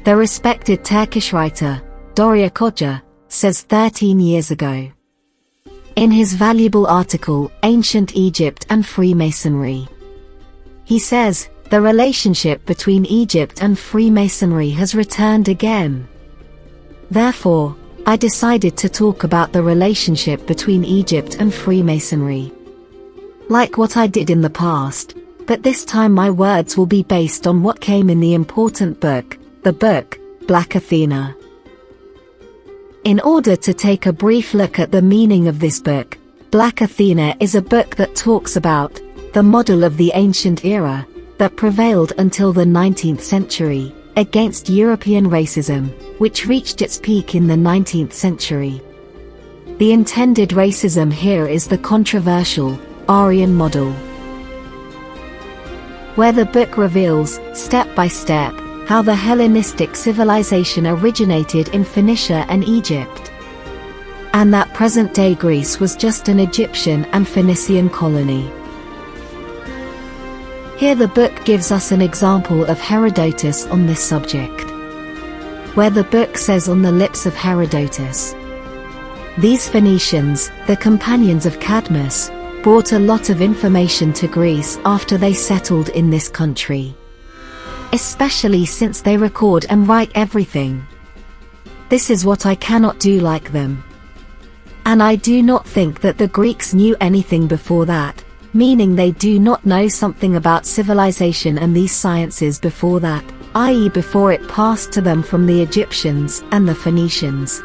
The respected Turkish writer, Dariya says 13 years ago. In his valuable article, Ancient Egypt and Freemasonry. He says, the relationship between Egypt and Freemasonry has returned again. Therefore, I decided to talk about the relationship between Egypt and Freemasonry. Like what I did in the past, but this time my words will be based on what came in the important book, the book, Black Athena. In order to take a brief look at the meaning of this book, Black Athena is a book that talks about the model of the ancient era that prevailed until the 19th century against European racism, which reached its peak in the 19th century. The intended racism here is the controversial Aryan model, where the book reveals, step by step, how the Hellenistic civilization originated in Phoenicia and Egypt, and that present-day Greece was just an Egyptian and Phoenician colony. Here the book gives us an example of Herodotus on this subject, where the book says on the lips of Herodotus, "These Phoenicians, the companions of Cadmus, brought a lot of information to Greece after they settled in this country. Especially since they record and write everything. This is what I cannot do like them. And I do not think that the Greeks knew anything before that, meaning they do not know something about civilization and these sciences before that, i.e. before it passed to them from the Egyptians and the Phoenicians."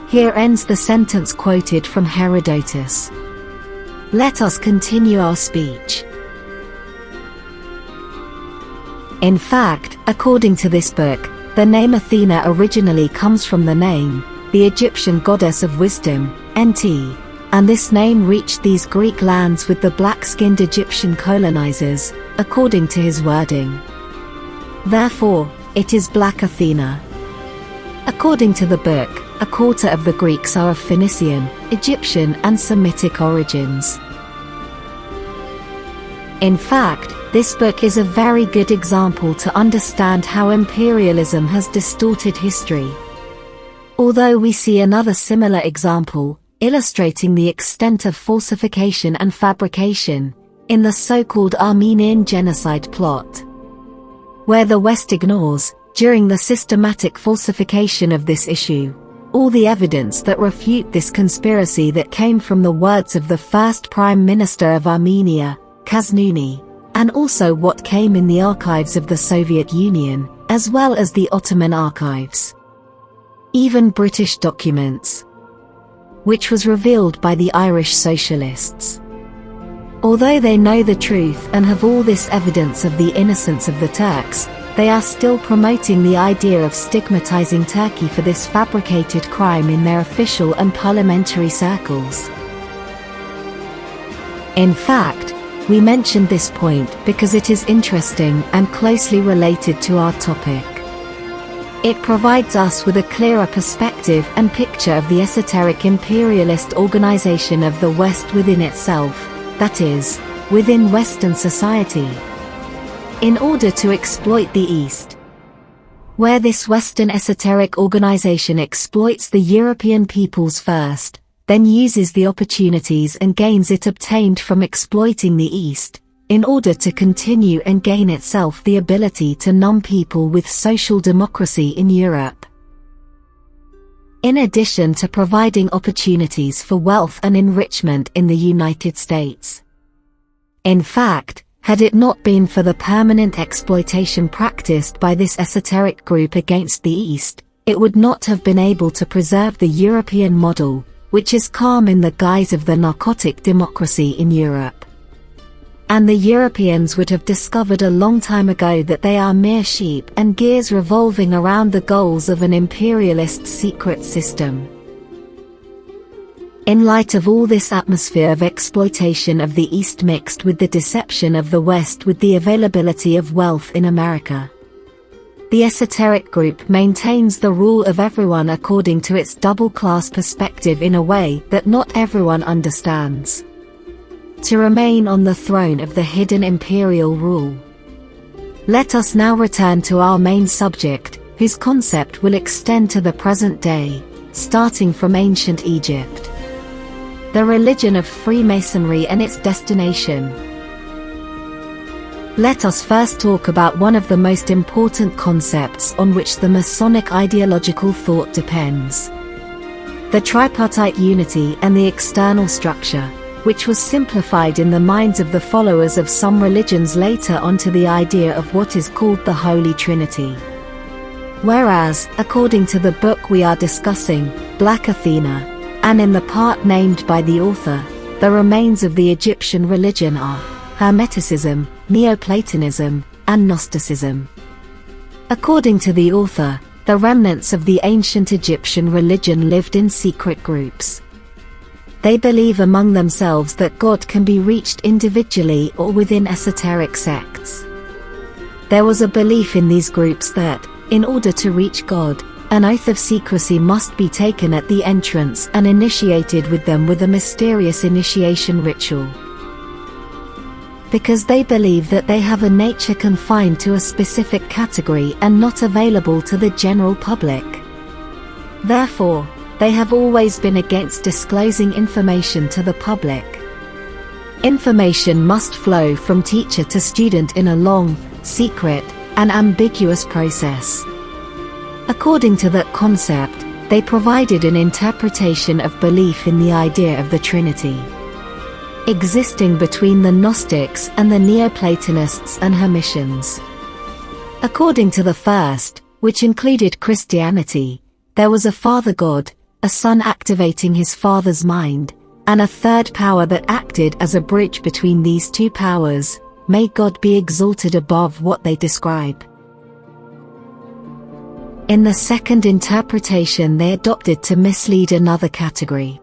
Here ends the sentence quoted from Herodotus. Let us continue our speech. In fact, according to this book, the name Athena originally comes from the name, the Egyptian goddess of wisdom, Nt, and this name reached these Greek lands with the black-skinned Egyptian colonizers, according to his wording. Therefore, it is Black Athena. According to the book, a quarter of the Greeks are of Phoenician, Egyptian and Semitic origins. In fact, this book is a very good example to understand how imperialism has distorted history. Although we see another similar example, illustrating the extent of falsification and fabrication, in the so-called Armenian genocide plot, where the West ignores, during the systematic falsification of this issue, all the evidence that refute this conspiracy that came from the words of the first Prime Minister of Armenia, Kaznouni, and also what came in the archives of the Soviet Union, as well as the Ottoman archives. Even British documents, which was revealed by the Irish socialists. Although they know the truth and have all this evidence of the innocence of the Turks, they are still promoting the idea of stigmatizing Turkey for this fabricated crime in their official and parliamentary circles. In fact, we mentioned this point because it is interesting and closely related to our topic. It provides us with a clearer perspective and picture of the esoteric imperialist organization of the West within itself, that is, within Western society, in order to exploit the East. Where this Western esoteric organization exploits the European peoples first, then uses the opportunities and gains it obtained from exploiting the East, in order to continue and gain itself the ability to numb people with social democracy in Europe. In addition to providing opportunities for wealth and enrichment in the United States. In fact, had it not been for the permanent exploitation practiced by this esoteric group against the East, it would not have been able to preserve the European model, which is calm in the guise of the narcotic democracy in Europe. And the Europeans would have discovered a long time ago that they are mere sheep and gears revolving around the goals of an imperialist secret system. In light of all this atmosphere of exploitation of the East mixed with the deception of the West with the availability of wealth in America, the esoteric group maintains the rule of everyone according to its double-class perspective in a way that not everyone understands, to remain on the throne of the hidden imperial rule. Let us now return to our main subject, whose concept will extend to the present day, starting from ancient Egypt. The religion of Freemasonry and its destination. Let us first talk about one of the most important concepts on which the Masonic ideological thought depends. The tripartite unity and the external structure, which was simplified in the minds of the followers of some religions later onto the idea of what is called the Holy Trinity. Whereas, according to the book we are discussing, Black Athena, and in the part named by the author, the remains of the Egyptian religion are Hermeticism, Neoplatonism, and Gnosticism. According to the author, the remnants of the ancient Egyptian religion lived in secret groups. They believe among themselves that God can be reached individually or within esoteric sects. There was a belief in these groups that, in order to reach God, an oath of secrecy must be taken at the entrance and initiated with them with a mysterious initiation ritual. Because they believe that they have a nature confined to a specific category and not available to the general public. Therefore, they have always been against disclosing information to the public. Information must flow from teacher to student in a long, secret, and ambiguous process. According to that concept, they provided an interpretation of belief in the idea of the Trinity, existing between the Gnostics and the Neoplatonists and Hermetians. According to the first, which included Christianity, there was a father god, a son activating his father's mind, and a third power that acted as a bridge between these two powers. May God be exalted above what they describe. In the second interpretation they adopted to mislead another category.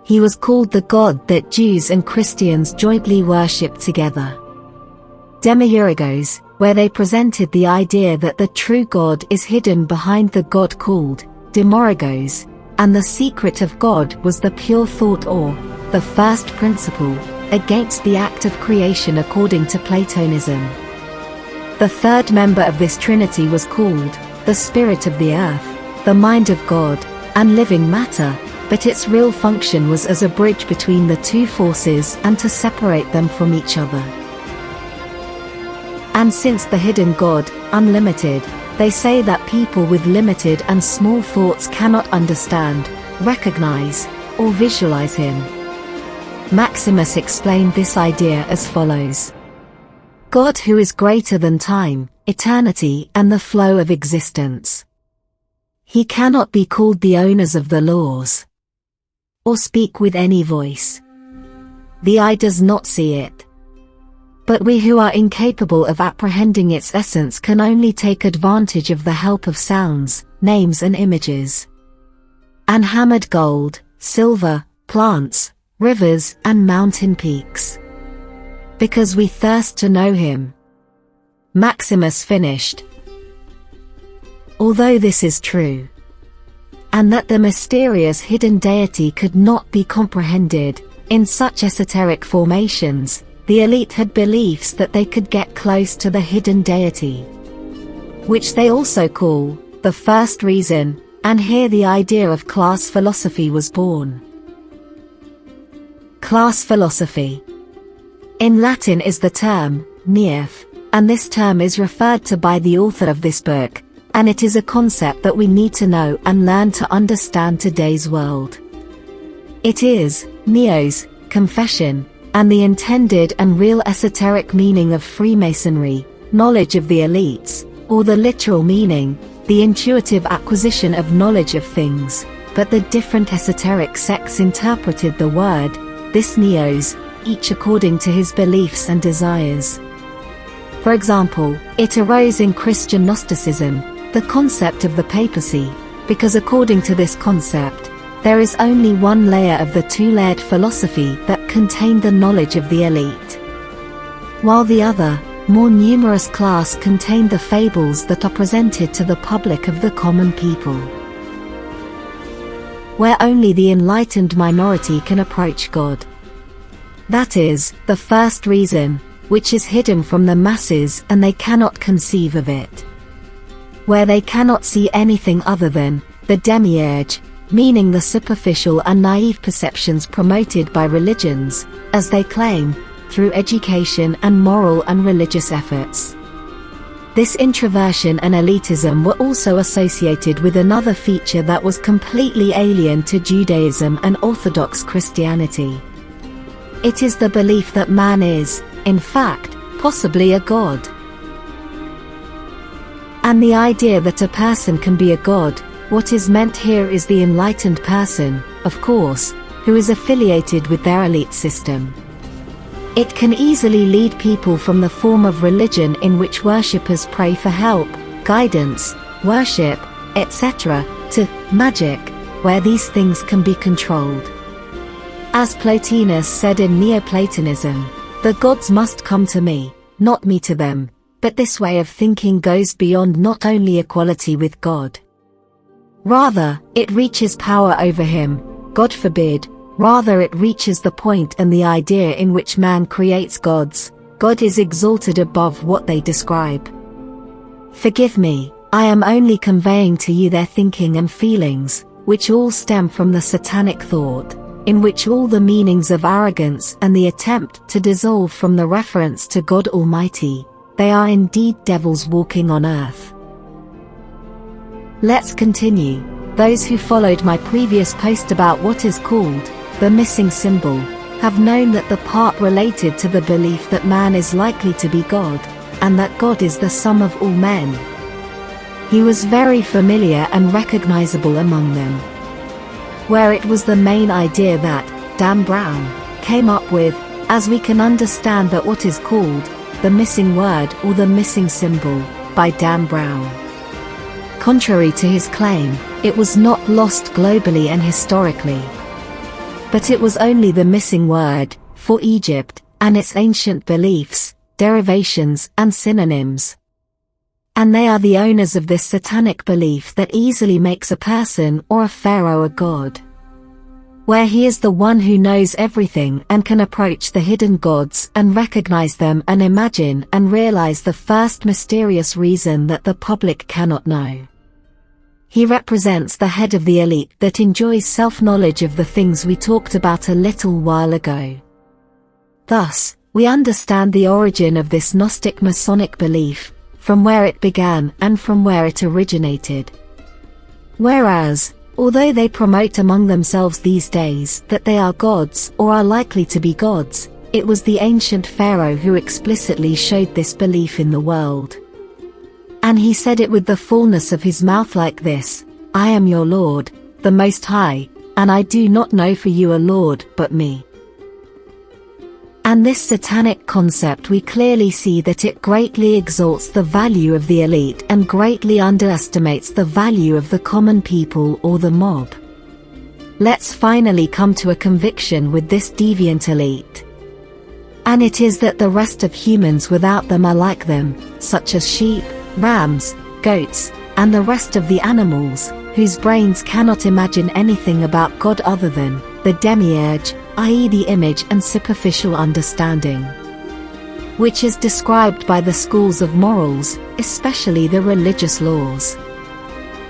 He was called the God that Jews and Christians jointly worship together. Demiurgos, where they presented the idea that the true God is hidden behind the God called Demorgos, and the secret of God was the pure thought or the first principle, against the act of creation according to Platonism. The third member of this trinity was called the Spirit of the Earth, the Mind of God, and living matter, but its real function was as a bridge between the two forces and to separate them from each other. And since the hidden God, unlimited, they say that people with limited and small thoughts cannot understand, recognize, or visualize him. Maximus explained this idea as follows. God who is greater than time, eternity and the flow of existence. He cannot be called the owners of the laws, or speak with any voice. The eye does not see it. But we who are incapable of apprehending its essence can only take advantage of the help of sounds, names and images. And hammered gold, silver, plants, rivers and mountain peaks. Because we thirst to know him. Maximus finished. Although this is true, and that the mysterious hidden deity could not be comprehended, in such esoteric formations, the elite had beliefs that they could get close to the hidden deity, which they also call the first reason, and here the idea of class philosophy was born. Class philosophy. In Latin is the term, neof, and this term is referred to by the author of this book, and it is a concept that we need to know and learn to understand today's world. It is, neos, confession, and the intended and real esoteric meaning of Freemasonry, knowledge of the elites, or the literal meaning, the intuitive acquisition of knowledge of things, but the different esoteric sects interpreted the word, this neos, each according to his beliefs and desires. For example, it arose in Christian Gnosticism, the concept of the papacy, because according to this concept, there is only one layer of the two-layered philosophy that contained the knowledge of the elite, while the other, more numerous class contained the fables that are presented to the public of the common people, where only the enlightened minority can approach God. That is, the first reason, which is hidden from the masses and they cannot conceive of it. where they cannot see anything other than the demiurge, meaning the superficial and naive perceptions promoted by religions, as they claim, through education and moral and religious efforts. This introversion and elitism were also associated with another feature that was completely alien to Judaism and Orthodox Christianity. It is the belief that man is, in fact, possibly a god. And the idea that a person can be a god, what is meant here is the enlightened person, of course, who is affiliated with their elite system. It can easily lead people from the form of religion in which worshippers pray for help, guidance, worship, etc., to magic, where these things can be controlled. As Plotinus said in Neoplatonism, the gods must come to me, not me to them, but this way of thinking goes beyond not only equality with God. Rather, it reaches power over him, God forbid. Rather it reaches the point and the idea in which man creates gods, God is exalted above what they describe. Forgive me, I am only conveying to you their thinking and feelings, which all stem from the satanic thought, in which all the meanings of arrogance and the attempt to dissolve from the reference to God Almighty, they are indeed devils walking on earth. Let's continue. Those who followed my previous post about what is called the missing symbol, have known that the part related to the belief that man is likely to be God, and that God is the sum of all men. He was very familiar and recognizable among them. Where it was the main idea that Dan Brown came up with, as we can understand that what is called the missing word or the missing symbol, by Dan Brown. Contrary to his claim, it was not lost globally and historically. But it was only the missing word, for Egypt, and its ancient beliefs, derivations and synonyms. And they are the owners of this satanic belief that easily makes a person or a pharaoh a god. Where he is the one who knows everything and can approach the hidden gods and recognize them and imagine and realize the first mysterious reason that the public cannot know. He represents the head of the elite that enjoys self-knowledge of the things we talked about a little while ago. Thus, we understand the origin of this Gnostic Masonic belief, from where it began and from where it originated. Whereas, although they promote among themselves these days that they are gods or are likely to be gods, it was the ancient pharaoh who explicitly showed this belief in the world. And he said it with the fullness of his mouth like this, I am your Lord, the Most High, and I do not know for you a Lord but me. And this satanic concept we clearly see that it greatly exalts the value of the elite and greatly underestimates the value of the common people or the mob. Let's finally come to a conviction with this deviant elite. And it is that the rest of humans without them are like them, such as sheep, rams, goats, and the rest of the animals, whose brains cannot imagine anything about God other than the demiurge, i.e. the image and superficial understanding, which is described by the schools of morals, especially the religious laws.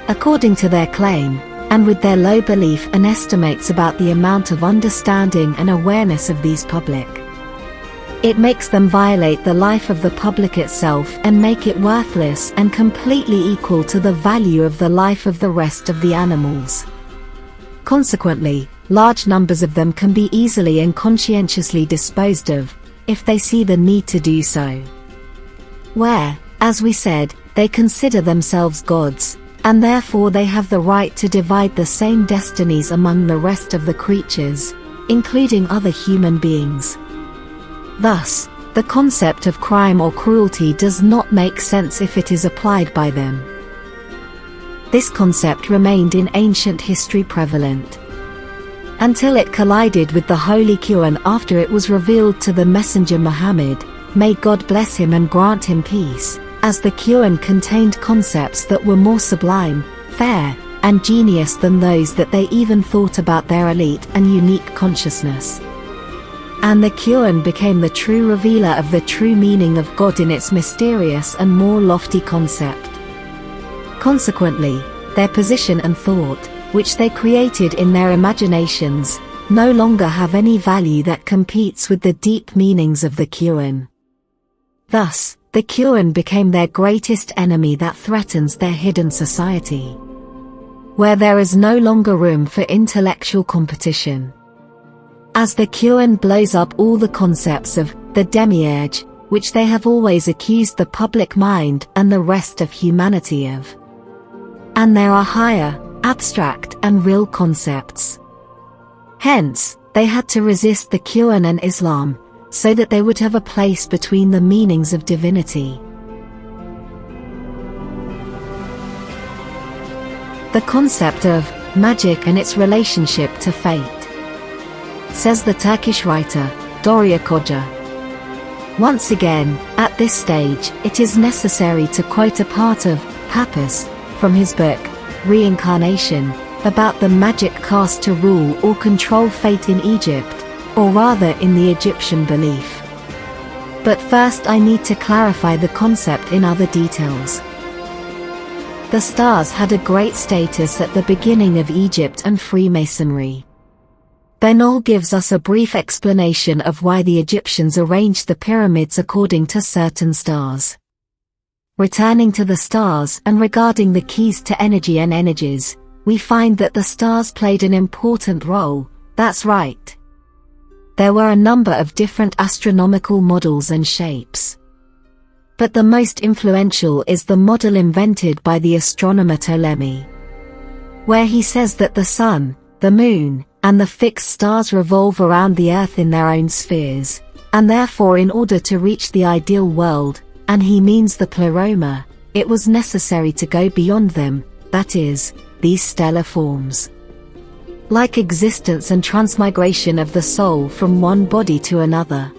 According to their claim, and with their low belief and estimates about the amount of understanding and awareness of these public, it makes them violate the life of the public itself and make it worthless and completely equal to the value of the life of the rest of the animals. Consequently, large numbers of them can be easily and conscientiously disposed of, if they see the need to do so. Where, as we said, they consider themselves gods, and therefore they have the right to divide the same destinies among the rest of the creatures, including other human beings. Thus, the concept of crime or cruelty does not make sense if it is applied by them. This concept remained in ancient history prevalent, until it collided with the Holy Quran after it was revealed to the Messenger Muhammad, may God bless him and grant him peace, as the Quran contained concepts that were more sublime, fair, and genius than those that they even thought about their elite and unique consciousness. And the Quran became the true revealer of the true meaning of God in its mysterious and more lofty concept. Consequently, their position and thought, which they created in their imaginations, no longer have any value that competes with the deep meanings of the Qur'an. Thus, the Qur'an became their greatest enemy that threatens their hidden society, where there is no longer room for intellectual competition. As the Qur'an blows up all the concepts of the demiurge, which they have always accused the public mind and the rest of humanity of. And there are higher, abstract and real concepts. Hence, they had to resist the Qur'an and Islam, so that they would have a place between the meanings of divinity. The concept of magic and its relationship to fate. Says the Turkish writer, Dariya Koca. Once again, at this stage, it is necessary to quote a part of Papus, from his book, Reincarnation, about the magic cast to rule or control fate in Egypt, or rather in the Egyptian belief. But first I need to clarify the concept in other details. The stars had a great status at the beginning of Egypt and Freemasonry. Benol gives us a brief explanation of why the Egyptians arranged the pyramids according to certain stars. Returning to the stars and regarding the keys to energy and energies, we find that the stars played an important role. That's right. There were a number of different astronomical models and shapes. But the most influential is the model invented by the astronomer Ptolemy, where he says that the sun, the moon, and the fixed stars revolve around the earth in their own spheres, and therefore in order to reach the ideal world, and he means the pleroma, it was necessary to go beyond them, that is, these stellar forms. Like existence and transmigration of the soul from one body to another.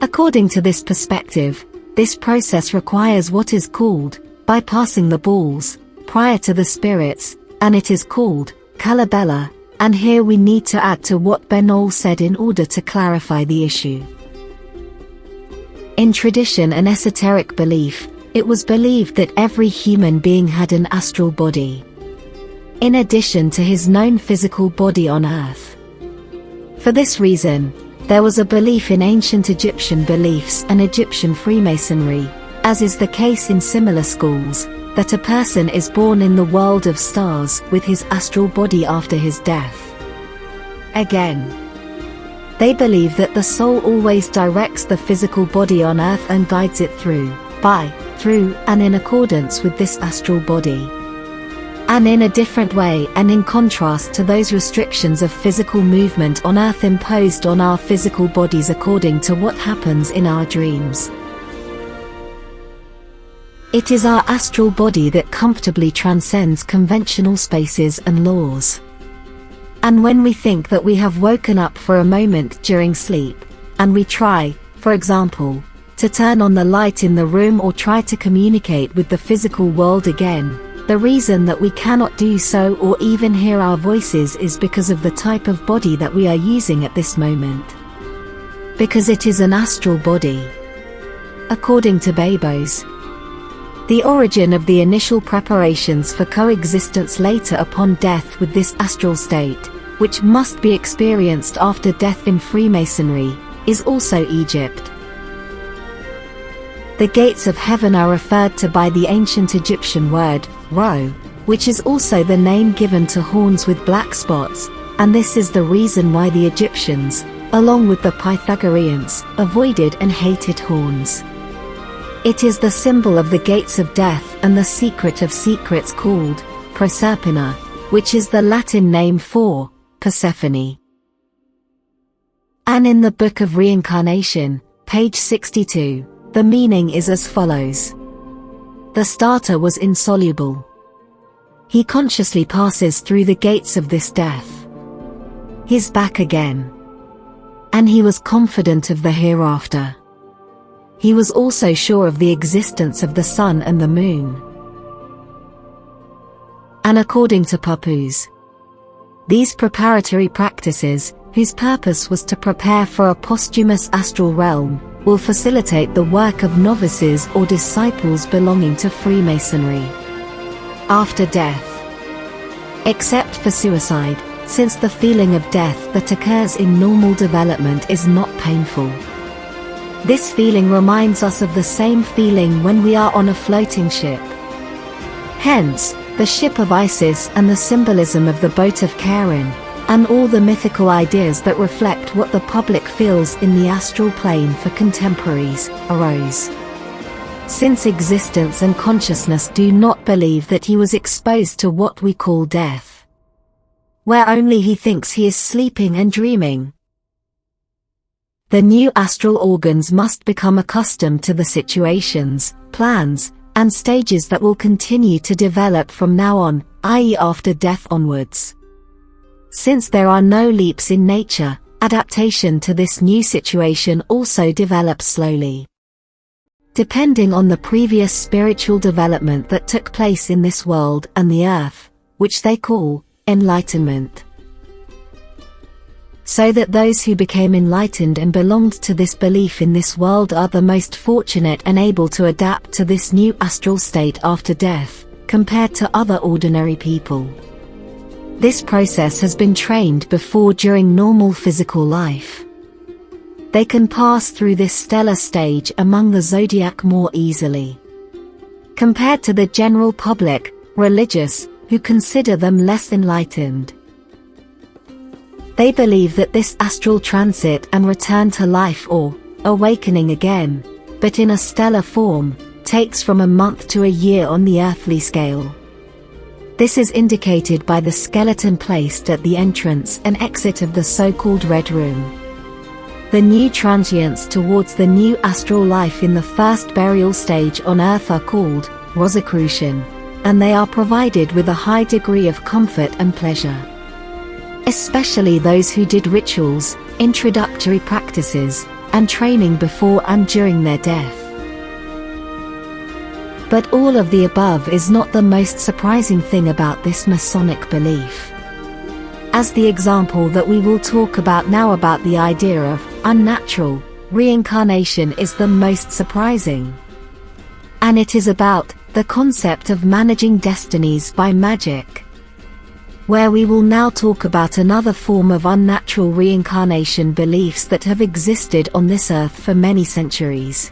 According to this perspective, this process requires what is called bypassing the balls prior to the spirits, and it is called Kalabella, and here we need to add to what Benol said in order to clarify the issue. In tradition and esoteric belief, it was believed that every human being had an astral body, in addition to his known physical body on earth. For this reason, there was a belief in ancient Egyptian beliefs and Egyptian Freemasonry, as is the case in similar schools, that a person is born in the world of stars with his astral body after his death. Again, they believe that the soul always directs the physical body on earth and guides it through, and in accordance with this astral body. And in a different way and in contrast to those restrictions of physical movement on earth imposed on our physical bodies according to what happens in our dreams. It is our astral body that comfortably transcends conventional spaces and laws. And when we think that we have woken up for a moment during sleep, and we try, for example, to turn on the light in the room or try to communicate with the physical world again, the reason that we cannot do so or even hear our voices is because of the type of body that we are using at this moment. Because it is an astral body. According to Babos, the origin of the initial preparations for coexistence later upon death with this astral state, which must be experienced after death in Freemasonry, is also Egypt. The gates of heaven are referred to by the ancient Egyptian word, Ro, which is also the name given to horns with black spots, and this is the reason why the Egyptians, along with the Pythagoreans, avoided and hated horns. It is the symbol of the gates of death and the secret of secrets called Proserpina, which is the Latin name for Persephone. And in the Book of Reincarnation, page 62, the meaning is as follows. The starter was insoluble. He consciously passes through the gates of this death. He's back again. And he was confident of the hereafter. He was also sure of the existence of the sun and the moon. And according to Papus, these preparatory practices, whose purpose was to prepare for a posthumous astral realm, will facilitate the work of novices or disciples belonging to Freemasonry. after death. Except for suicide, since the feeling of death that occurs in normal development is not painful. This feeling reminds us of the same feeling when we are on a floating ship. Hence, the ship of Isis and the symbolism of the boat of Charon, and all the mythical ideas that reflect what the public feels in the astral plane for contemporaries, arose. Since existence and consciousness do not believe that he was exposed to what we call death, where only he thinks he is sleeping and dreaming. The new astral organs must become accustomed to the situations, plans, and stages that will continue to develop from now on, i.e. after death onwards. Since there are no leaps in nature, adaptation to this new situation also develops slowly, depending on the previous spiritual development that took place in this world and the earth, which they call enlightenment. So that those who became enlightened and belonged to this belief in this world are the most fortunate and able to adapt to this new astral state after death, compared to other ordinary people. This process has been trained before during normal physical life. They can pass through this stellar stage among the zodiac more easily, compared to the general public, religious, who consider them less enlightened. They believe that this astral transit and return to life, or awakening again, but in a stellar form, takes from a month to a year on the earthly scale. This is indicated by the skeleton placed at the entrance and exit of the so-called Red Room. The new transients towards the new astral life in the first burial stage on Earth are called Rosicrucian, and they are provided with a high degree of comfort and pleasure. Especially those who did rituals, introductory practices, and training before and during their death. But all of the above is not the most surprising thing about this Masonic belief. As the example that we will talk about now about the idea of unnatural reincarnation is the most surprising. And it is about the concept of managing destinies by magic, where we will now talk about another form of unnatural reincarnation beliefs that have existed on this earth for many centuries.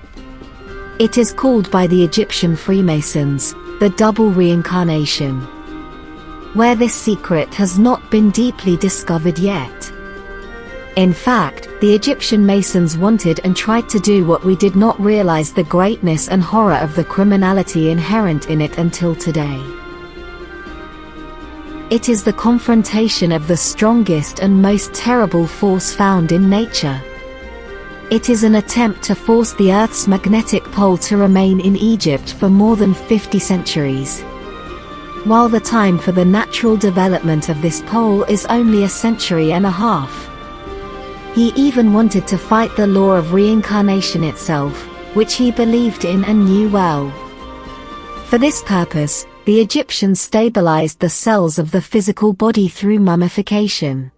It is called by the Egyptian Freemasons the double reincarnation, where this secret has not been deeply discovered yet. In fact, the Egyptian Masons wanted and tried to do what we did not realize the greatness and horror of the criminality inherent in it until today. It is the confrontation of the strongest and most terrible force found in nature. It is an attempt to force the Earth's magnetic pole to remain in Egypt for more than 50 centuries, while the time for the natural development of this pole is only a century and a half. He even wanted to fight the law of reincarnation itself, which he believed in and knew well. For this purpose, the Egyptians stabilized the cells of the physical body through mummification.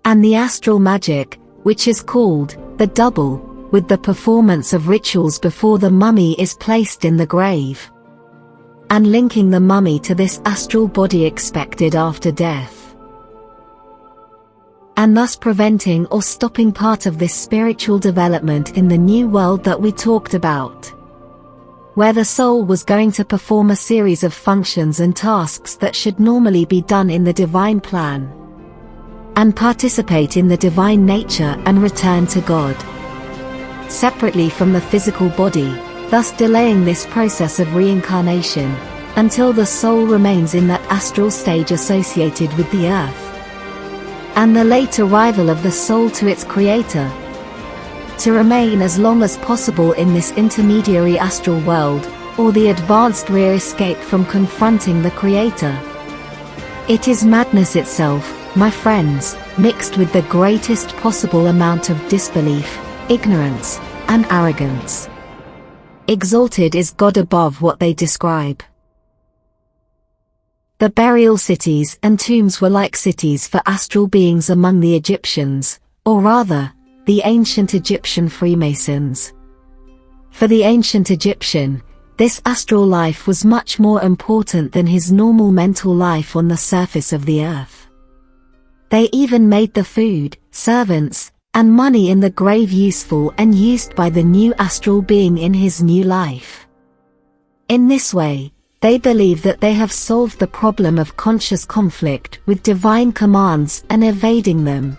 And the astral magic, which is called the double, with the performance of rituals before the mummy is placed in the grave, and linking the mummy to this astral body expected after death, and thus preventing or stopping part of this spiritual development in the new world that we talked about, where the soul was going to perform a series of functions and tasks that should normally be done in the divine plan, and participate in the divine nature and return to God, separately from the physical body, thus delaying this process of reincarnation, until the soul remains in that astral stage associated with the earth, and the late arrival of the soul to its creator, to remain as long as possible in this intermediary astral world, or the advanced rear escape from confronting the creator. It is madness itself, my friends, mixed with the greatest possible amount of disbelief, ignorance, and arrogance. Exalted is God above what they describe. The burial cities and tombs were like cities for astral beings among the Egyptians, or rather, the ancient Egyptian Freemasons. For the ancient Egyptian, this astral life was much more important than his normal mental life on the surface of the earth. They even made the food, servants, and money in the grave useful and used by the new astral being in his new life. In this way, they believe that they have solved the problem of conscious conflict with divine commands and evading them,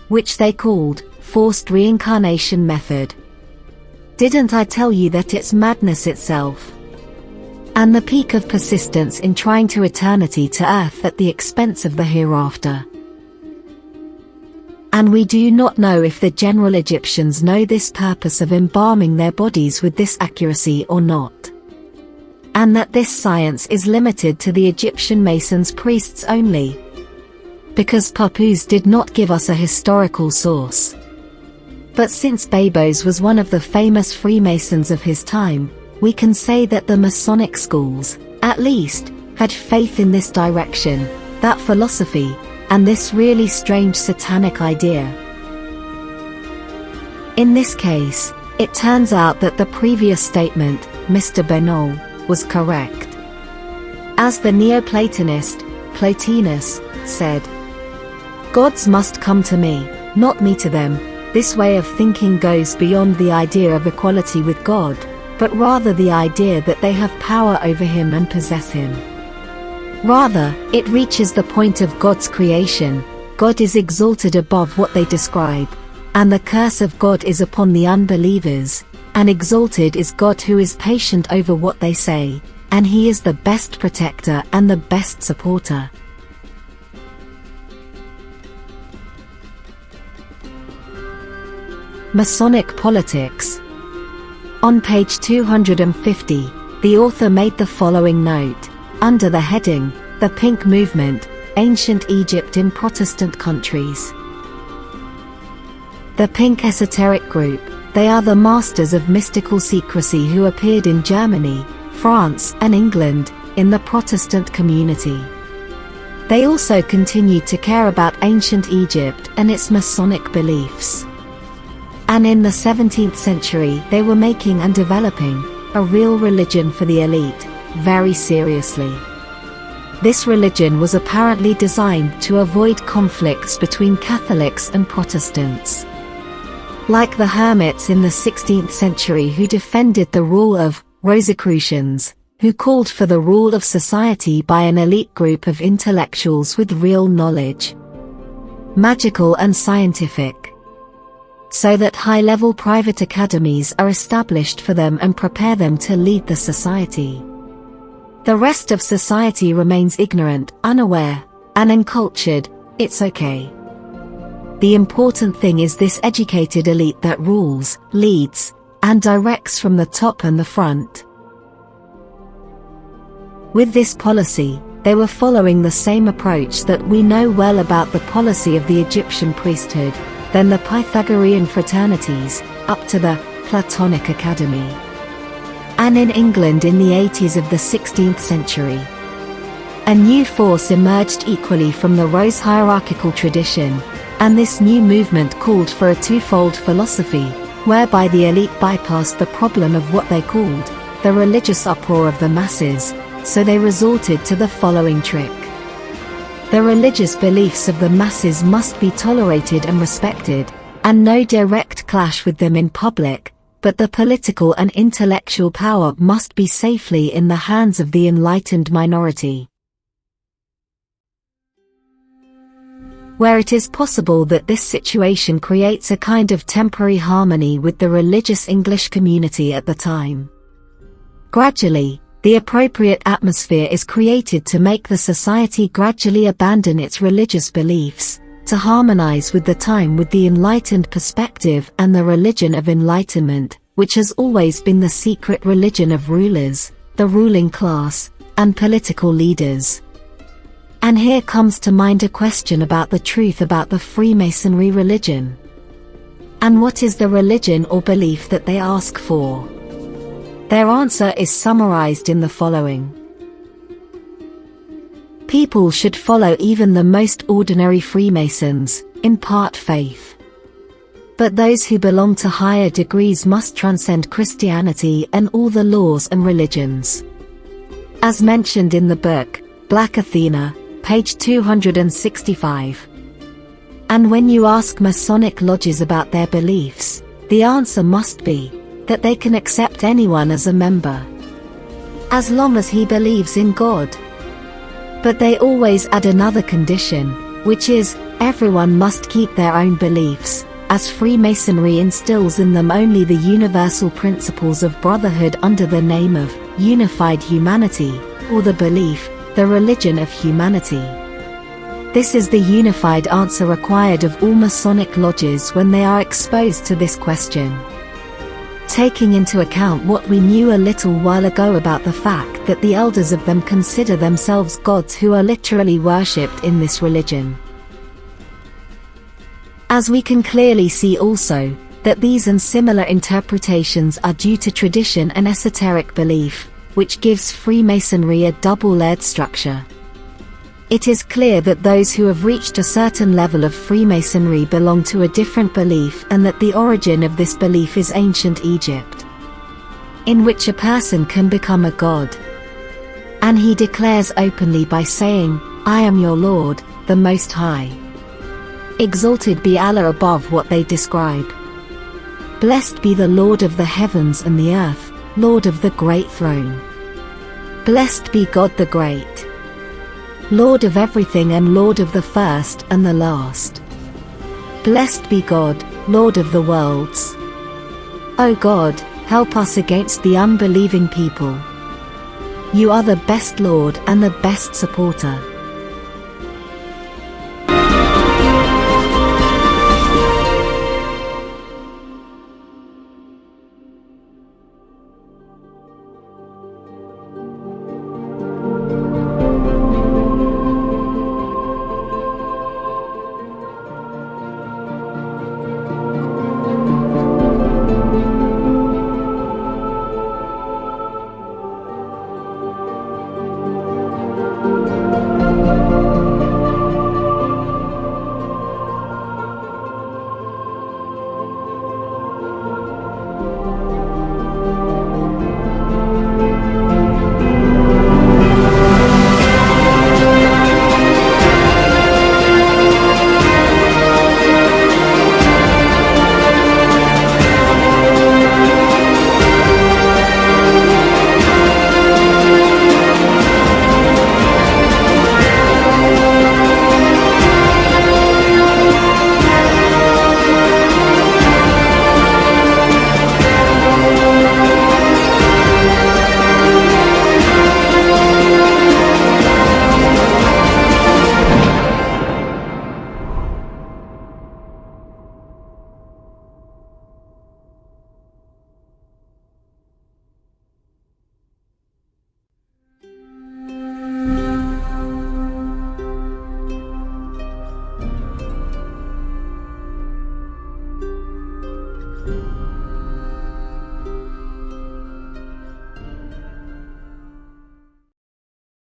which they called forced reincarnation method. Didn't I tell you that it's madness itself? And the peak of persistence in trying to eternity to earth at the expense of the hereafter. And we do not know if the general Egyptians know this purpose of embalming their bodies with this accuracy or not. And that this science is limited to the Egyptian masons priests only. Because Papoose did not give us a historical source. But since Babos was one of the famous Freemasons of his time, we can say that the Masonic schools, at least, had faith in this direction, that philosophy, and this really strange satanic idea. In this case, it turns out that the previous statement, Mr. Bernal, was correct. As the Neoplatonist, Plotinus, said, "Gods must come to me, not me to them." This way of thinking goes beyond the idea of equality with God, but rather the idea that they have power over him and possess him. Rather, it reaches the point of God's creation. God is exalted above what they describe, and the curse of God is upon the unbelievers, and exalted is God who is patient over what they say, and he is the best protector and the best supporter. Masonic politics. On page 250, the author made the following note, under the heading, The Pink Movement, Ancient Egypt in Protestant Countries. The Pink Esoteric Group, they are the masters of mystical secrecy who appeared in Germany, France and England, in the Protestant community. They also continued to care about ancient Egypt and its Masonic beliefs. And in the 17th century they were making and developing a real religion for the elite, very seriously. This religion was apparently designed to avoid conflicts between Catholics and Protestants. Like the hermits in the 16th century who defended the rule of Rosicrucians, who called for the rule of society by an elite group of intellectuals with real knowledge, magical and scientific, so that high-level private academies are established for them and prepare them to lead the society. The rest of society remains ignorant, unaware, and uncultured. It's okay. The important thing is this educated elite that rules, leads, and directs from the top and the front. With this policy, they were following the same approach that we know well about the policy of the Egyptian priesthood, then the Pythagorean fraternities, up to the Platonic Academy. And in England in the 80s of the 16th century, a new force emerged equally from the Rose hierarchical tradition, and this new movement called for a twofold philosophy, whereby the elite bypassed the problem of what they called the religious uproar of the masses, so they resorted to the following trick. The religious beliefs of the masses must be tolerated and respected, and no direct clash with them in public, but the political and intellectual power must be safely in the hands of the enlightened minority. Where it is possible that this situation creates a kind of temporary harmony with the religious English community at the time. Gradually, the appropriate atmosphere is created to make the society gradually abandon its religious beliefs, to harmonize with the time with the enlightened perspective and the religion of enlightenment, which has always been the secret religion of rulers, the ruling class, and political leaders. And here comes to mind a question about the truth about the Freemasonry religion. And what is the religion or belief that they ask for? Their answer is summarized in the following. People should follow even the most ordinary Freemasons, impart faith. But those who belong to higher degrees must transcend Christianity and all the laws and religions. As mentioned in the book, Black Athena, page 265. And when you ask Masonic lodges about their beliefs, the answer must be that they can accept anyone as a member, as long as he believes in God. But they always add another condition, which is, everyone must keep their own beliefs, as Freemasonry instills in them only the universal principles of brotherhood under the name of unified humanity, or the belief, the religion of humanity. This is the unified answer required of all Masonic lodges when they are exposed to this question. Taking into account what we knew a little while ago about the fact that the elders of them consider themselves gods who are literally worshipped in this religion. As we can clearly see also, that these and similar interpretations are due to tradition and esoteric belief, which gives Freemasonry a double-layered structure. It is clear that those who have reached a certain level of Freemasonry belong to a different belief and that the origin of this belief is ancient Egypt, in which a person can become a god. And he declares openly by saying, "I am your Lord, the Most High. Exalted be Allah above what they describe. Blessed be the Lord of the heavens and the earth, Lord of the great throne. Blessed be God the Great, Lord of everything and Lord of the first and the last. Blessed be God, Lord of the worlds. O God, help us against the unbelieving people. You are the best Lord and the best supporter."